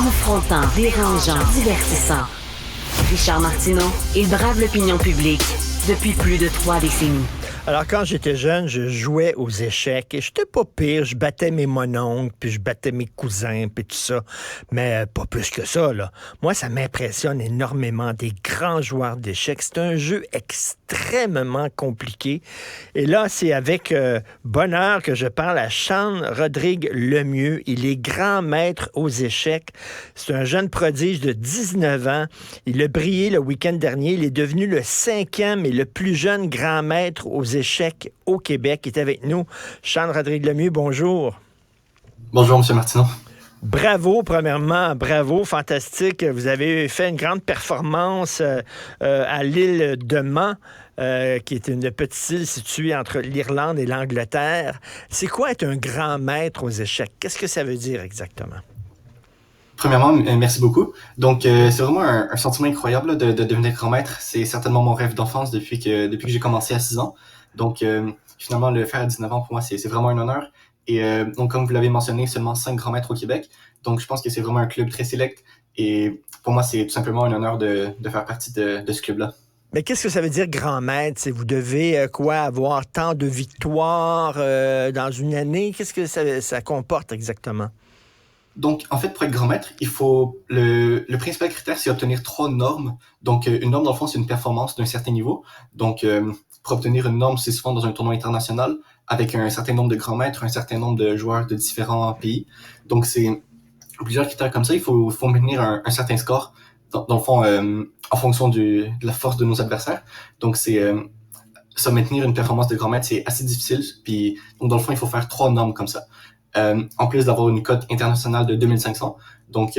Confrontant, dérangeant, divertissant. Richard Martineau, il brave l'opinion publique depuis plus de 3 décennies. Alors, quand j'étais jeune, je jouais aux échecs et j'étais pas pire. Je battais mes mononcles, puis je battais mes cousins, puis tout ça. Mais pas plus que ça, là. Moi, ça m'impressionne énormément, des grands joueurs d'échecs. C'est un jeu extrêmement compliqué. Et là, c'est avec bonheur que je parle à Chan-Rodrigue Lemieux. Il est grand maître aux échecs. C'est un jeune prodige de 19 ans. Il a brillé le week-end dernier. Il est devenu le 5e et le plus jeune grand maître aux échecs au Québec. Il est avec nous. Chan-Rodrigue Lemieux, bonjour. Bonjour, M. Martineau. Bravo, premièrement, bravo, fantastique. Vous avez fait une grande performance à l'île de Man, qui est une petite île située entre l'Irlande et l'Angleterre. C'est quoi être un grand maître aux échecs? Qu'est-ce que ça veut dire exactement? Premièrement, merci beaucoup. Donc, c'est vraiment un sentiment incroyable là, de devenir grand maître. C'est certainement mon rêve d'enfance depuis que j'ai commencé à 6 ans. Donc, finalement, le faire à 19 ans, pour moi, c'est vraiment un honneur. Et donc, comme vous l'avez mentionné, seulement 5 grands maîtres au Québec. Donc, je pense que c'est vraiment un club très sélect. Et pour moi, c'est tout simplement un honneur de faire partie de ce club-là. Mais qu'est-ce que ça veut dire grand maître? Vous devez avoir tant de victoires dans une année? Qu'est-ce que ça comporte exactement? Donc, en fait, pour être grand maître, il faut le principal critère, c'est obtenir 3 normes. Donc, une norme, dans le fond, c'est une performance d'un certain niveau. Donc, pour obtenir une norme, c'est souvent dans un tournoi international avec un certain nombre de grands maîtres, un certain nombre de joueurs de différents pays. Donc, c'est plusieurs critères comme ça. Il faut maintenir un certain score, dans le fond, en fonction de la force de nos adversaires. Donc, c'est ça, maintenir une performance de grand maître, c'est assez difficile. Puis, donc, dans le fond, il faut faire 3 normes comme ça. En plus d'avoir une cote internationale de 2500. Donc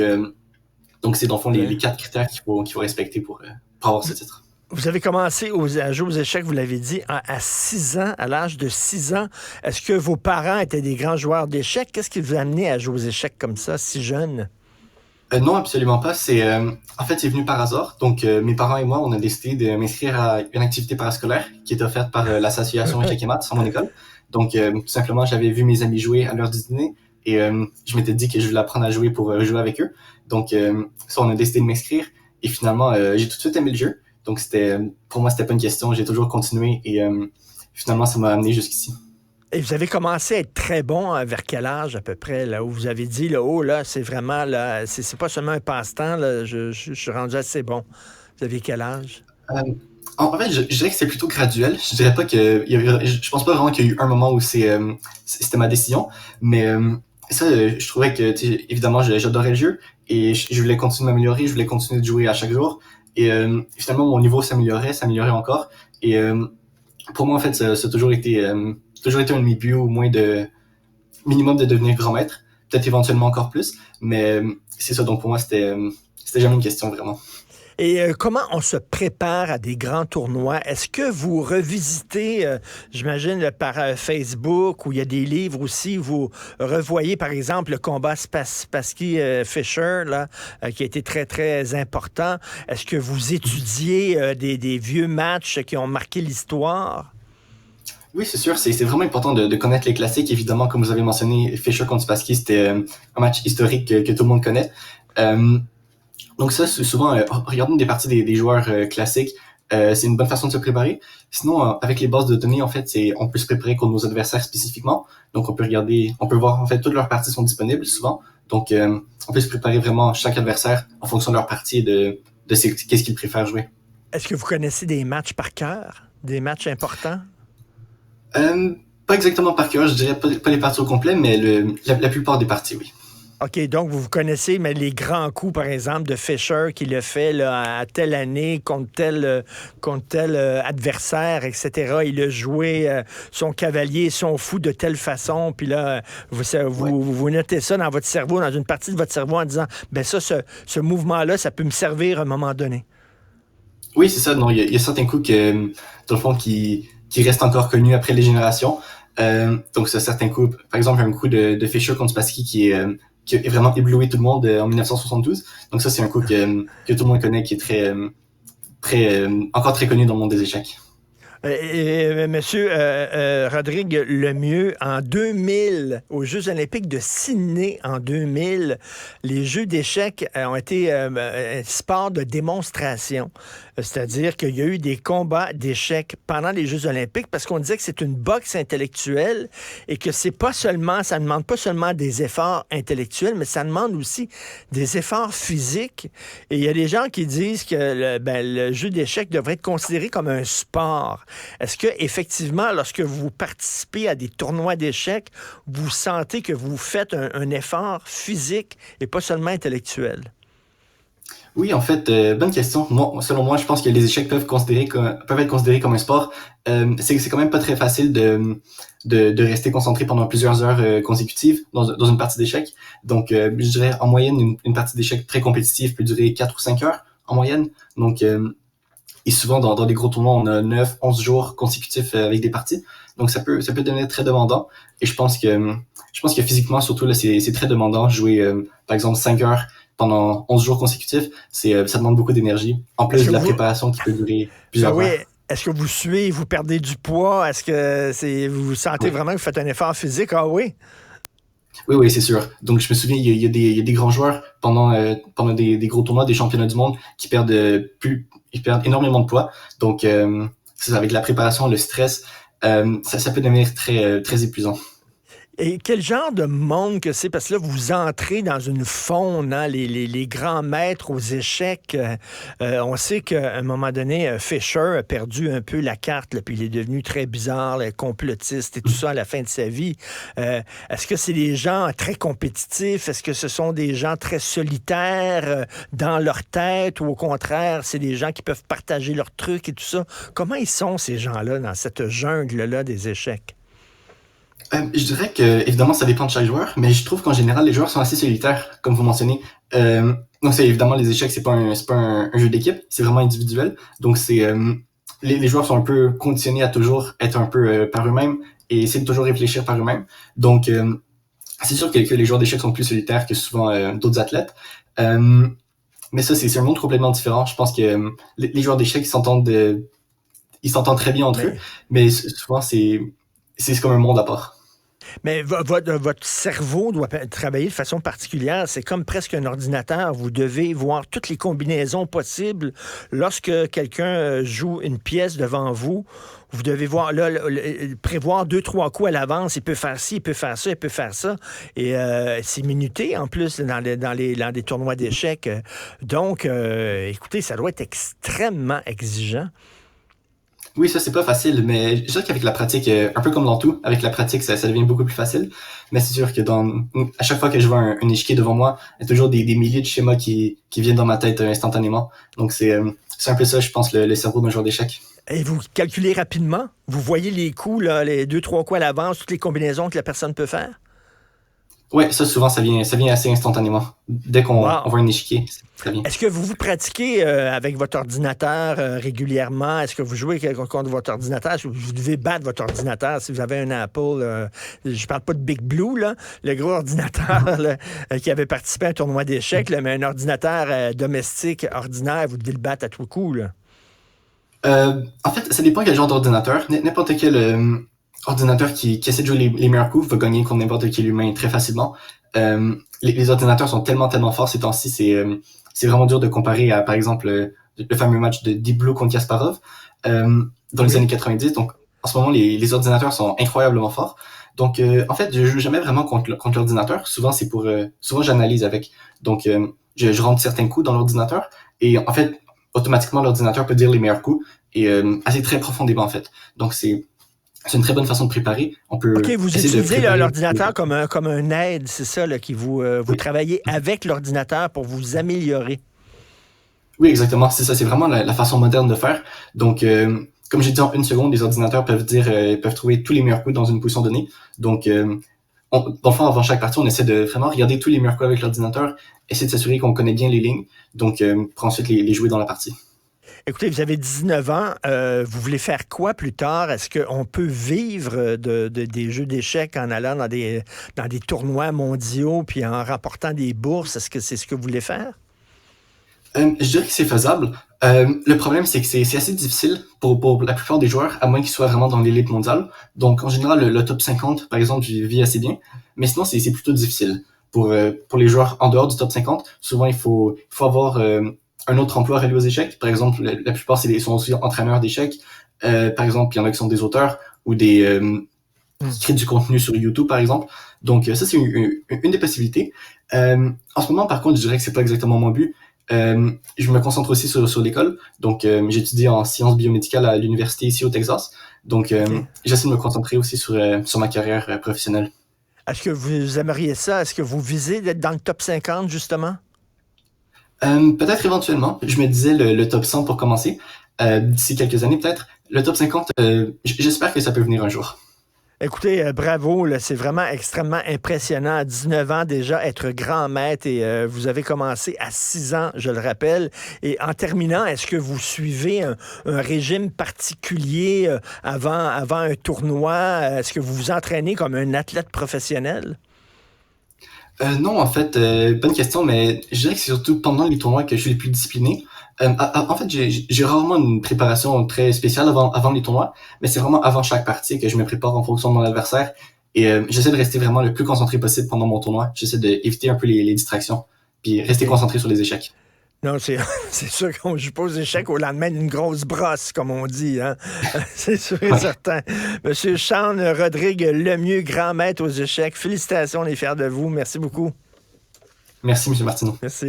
c'est dans le fond les 4 critères qu'il faut respecter pour avoir ce titre. Vous avez commencé à jouer aux échecs, vous l'avez dit, à 6 ans, à l'âge de 6 ans. Est-ce que vos parents étaient des grands joueurs d'échecs? Qu'est-ce qui vous a amené à jouer aux échecs comme ça, si jeune? Non, absolument pas. En fait, c'est venu par hasard. Donc, mes parents et moi, on a décidé de m'inscrire à une activité parascolaire qui est offerte par l'association Échecs et Maths à mon école. Donc, tout simplement, j'avais vu mes amis jouer à l'heure du dîner et je m'étais dit que je voulais apprendre à jouer pour jouer avec eux. Donc, ça, on a décidé de m'inscrire et finalement, j'ai tout de suite aimé le jeu. Donc, pour moi, c'était pas une question. J'ai toujours continué et finalement, ça m'a amené jusqu'ici. Et vous avez commencé à être très bon vers quel âge à peu près, là, où vous avez dit, là, oh là, c'est vraiment, là, c'est pas seulement un passe-temps, là, je suis rendu assez bon. Vous aviez quel âge? En fait, je dirais que c'est plutôt graduel. Je dirais pas je pense pas vraiment qu'il y a eu un moment où c'était ma décision, mais ça, je trouvais que, évidemment, j'adorais le jeu et je voulais continuer de m'améliorer, je voulais continuer de jouer à chaque jour et finalement mon niveau s'améliorait encore et pour moi en fait, ça a toujours été un de mes buts au moins minimum de devenir grand maître, peut-être éventuellement encore plus, mais c'est ça. Donc pour moi c'était jamais une question vraiment. Et comment on se prépare à des grands tournois? Est-ce que vous revisitez, j'imagine, par Facebook, où il y a des livres aussi, vous revoyez, par exemple, le combat Spassky-Fischer, là, qui a été très, très important. Est-ce que vous étudiez des vieux matchs qui ont marqué l'histoire? Oui, c'est sûr. C'est vraiment important de connaître les classiques. Évidemment, comme vous avez mentionné, Fischer contre Spassky, c'était un match historique que tout le monde connaît. Donc ça, c'est souvent, regardons des parties des joueurs classiques, c'est une bonne façon de se préparer. Sinon, avec les bases de données, en fait, on peut se préparer contre nos adversaires spécifiquement. Donc, on peut voir, en fait, toutes leurs parties sont disponibles souvent. Donc, on peut se préparer vraiment chaque adversaire en fonction de leur partie et de qu'est-ce qu'ils préfèrent jouer. Est-ce que vous connaissez des matchs par cœur? Des matchs importants? Pas exactement par cœur, je dirais pas les parties au complet, mais la plupart des parties, oui. OK, donc vous connaissez mais les grands coups, par exemple, de Fischer qui le fait là, à telle année contre tel adversaire, etc. Il a joué son cavalier, son fou de telle façon, puis là, vous notez ça dans votre cerveau, dans une partie de votre cerveau en disant, ben ça, ce mouvement-là, ça peut me servir à un moment donné. Oui, c'est ça. Non, il y a certains coups dans le fond, qui restent encore connus après les générations. Donc, c'est certains coups, par exemple, un coup de Fischer contre Spassky qui a vraiment ébloui tout le monde en 1972. Donc ça, c'est un coup que tout le monde connaît, qui est encore très connu dans le monde des échecs. Monsieur Rodrigue Lemieux, en 2000, aux Jeux olympiques de Sydney en 2000, les jeux d'échecs ont été un sport de démonstration. C'est-à-dire qu'il y a eu des combats d'échecs pendant les Jeux olympiques parce qu'on disait que c'est une boxe intellectuelle et que c'est pas seulement, ça ne demande pas seulement des efforts intellectuels, mais ça demande aussi des efforts physiques. Et il y a des gens qui disent que le jeu d'échecs devrait être considéré comme un sport. Est-ce que effectivement, lorsque vous participez à des tournois d'échecs, vous sentez que vous faites un effort physique et pas seulement intellectuel? Oui, en fait, bonne question. Moi, selon moi, je pense que les échecs peuvent être considérés comme un sport. C'est quand même pas très facile de rester concentré pendant plusieurs heures consécutives dans une partie d'échecs. Donc, je dirais en moyenne, une partie d'échecs très compétitive peut durer 4 ou 5 heures en moyenne. Donc, et souvent, dans des gros tournois, on a 9, 11 jours consécutifs avec des parties. Donc, ça peut devenir très demandant. Et je pense que physiquement, surtout, là, c'est très demandant. Jouer, par exemple, 5 heures pendant 11 jours consécutifs, ça demande beaucoup d'énergie. En plus de la préparation qui peut durer plusieurs heures. Est-ce que vous suez, vous perdez du poids? Est-ce que vous sentez vraiment que vous faites un effort physique? Ah oui? Oui, c'est sûr. Donc, je me souviens, il y a des grands joueurs pendant des gros tournois, des championnats du monde qui perdent énormément de poids. Donc, c'est avec la préparation, le stress, ça peut devenir très, très épuisant. Et quel genre de monde que c'est? Parce que là, vous entrez dans une faune, hein, les grands maîtres aux échecs. On sait qu'à un moment donné, Fischer a perdu un peu la carte, là, puis il est devenu très bizarre, là, complotiste et tout ça à la fin de sa vie. Est-ce que c'est des gens très compétitifs? Est-ce que ce sont des gens très solitaires dans leur tête? Ou au contraire, c'est des gens qui peuvent partager leurs trucs et tout ça? Comment ils sont, ces gens-là, dans cette jungle-là des échecs? Je dirais que, évidemment, ça dépend de chaque joueur, mais je trouve qu'en général, les joueurs sont assez solitaires, comme vous mentionnez. Donc, c'est évidemment, les échecs, c'est pas un jeu d'équipe, c'est vraiment individuel. Donc, les joueurs sont un peu conditionnés à toujours être un peu par eux-mêmes et essayer de toujours réfléchir par eux-mêmes. Donc, c'est sûr que les joueurs d'échecs sont plus solitaires que souvent d'autres athlètes. Mais ça, c'est un monde complètement différent. Je pense que les joueurs d'échecs, ils s'entendent très bien entre eux, mais souvent, c'est comme un monde à part. Mais votre cerveau doit travailler de façon particulière. C'est comme presque un ordinateur. Vous devez voir toutes les combinaisons possibles. Lorsque quelqu'un joue une pièce devant vous, vous devez voir prévoir 2-3 coups à l'avance. Il peut faire ci, il peut faire ça, il peut faire ça. Et c'est minuté, en plus, dans des tournois d'échecs. Donc, écoutez, ça doit être extrêmement exigeant. Oui, ça, c'est pas facile, mais je dirais qu'avec la pratique, un peu comme dans tout, avec la pratique, ça devient beaucoup plus facile. Mais c'est sûr que à chaque fois que je vois un échiquier devant moi, il y a toujours des milliers de schémas qui viennent dans ma tête instantanément. Donc, c'est un peu ça, je pense, le cerveau d'un joueur d'échecs. Et vous calculez rapidement? Vous voyez les coups, là, les 2-3 coups à l'avance, toutes les combinaisons que la personne peut faire? Oui, ça, souvent, ça vient assez instantanément. Dès qu'on voit un échiquier, ça vient. Est-ce que vous pratiquez avec votre ordinateur régulièrement? Est-ce que vous jouez contre votre ordinateur? Est-ce que vous devez battre votre ordinateur si vous avez un Apple? Je parle pas de Big Blue, là, le gros ordinateur là, qui avait participé à un tournoi d'échecs, là, mais un ordinateur domestique ordinaire, vous devez le battre à tout coup, là. En fait, ça dépend quel genre d'ordinateur. N'importe quel ordinateur qui essaie de jouer les meilleurs coups va gagner contre n'importe quel humain très facilement. Les ordinateurs sont tellement forts ces temps-ci, c'est vraiment dur de comparer à, par exemple, le fameux match de Deep Blue contre Kasparov dans les années 90. Donc, en ce moment, les ordinateurs sont incroyablement forts. Donc, en fait, je joue jamais vraiment contre l'ordinateur. Souvent, souvent j'analyse avec. Donc, je rentre certains coups dans l'ordinateur et en fait, automatiquement, l'ordinateur peut dire les meilleurs coups et assez très profondément, en fait. Donc, c'est une très bonne façon de préparer. On peut vous utilisez l'ordinateur comme un aide, c'est ça, là, vous travaillez avec l'ordinateur pour vous améliorer. Oui, exactement. C'est ça, c'est vraiment la façon moderne de faire. Donc, comme j'ai dit en une seconde, les ordinateurs peuvent trouver tous les meilleurs coups dans une position donnée. Donc, dans le fond, avant chaque partie, on essaie de vraiment regarder tous les meilleurs coups avec l'ordinateur, essayer de s'assurer qu'on connaît bien les lignes, donc pour ensuite les jouer dans la partie. Écoutez, vous avez 19 ans, vous voulez faire quoi plus tard? Est-ce qu'on peut vivre des jeux d'échecs en allant dans des tournois mondiaux puis en remportant des bourses? Est-ce que c'est ce que vous voulez faire? Je dirais que c'est faisable. Le problème, c'est que c'est assez difficile pour la plupart des joueurs, à moins qu'ils soient vraiment dans l'élite mondiale. Donc, en général, le top 50, par exemple, j'y vis assez bien. Mais sinon, c'est plutôt difficile. Pour les joueurs en dehors du top 50, souvent, il faut avoir un autre emploi relié aux échecs. Par exemple, la plupart, sont aussi entraîneurs d'échecs. Par exemple, il y en a qui sont des auteurs ou qui créent du contenu sur YouTube, par exemple. Donc, ça, c'est une des possibilités. En ce moment, par contre, je dirais que c'est pas exactement mon but. Je me concentre aussi sur l'école. Donc, j'étudie en sciences biomédicales à l'université ici au Texas. Donc, j'essaie de me concentrer aussi sur ma carrière professionnelle. Est-ce que vous aimeriez ça? Est-ce que vous visez d'être dans le top 50, justement? Peut-être éventuellement. Je me disais le top 100 pour commencer. D'ici quelques années, peut-être. Le top 50, j'espère que ça peut venir un jour. Écoutez, bravo, là, c'est vraiment extrêmement impressionnant. À 19 ans déjà, être grand maître et vous avez commencé à 6 ans, je le rappelle. Et en terminant, est-ce que vous suivez un régime particulier avant un tournoi? Est-ce que vous vous entraînez comme un athlète professionnel? Non, en fait, bonne question, mais je dirais que c'est surtout pendant les tournois que je suis le plus discipliné. En fait, j'ai rarement une préparation très spéciale avant les tournois, mais c'est vraiment avant chaque partie que je me prépare en fonction de mon adversaire. Et j'essaie de rester vraiment le plus concentré possible pendant mon tournoi. J'essaie d'éviter un peu les distractions, puis rester concentré sur les échecs. Non, c'est sûr qu'on joue pas aux échecs au lendemain d'une grosse brosse, comme on dit. Hein? C'est sûr et certain. Monsieur Sean Rodrigue Lemieux, grand maître aux échecs. Félicitations, on est fiers de vous. Merci beaucoup. Merci, M. Martineau. Merci.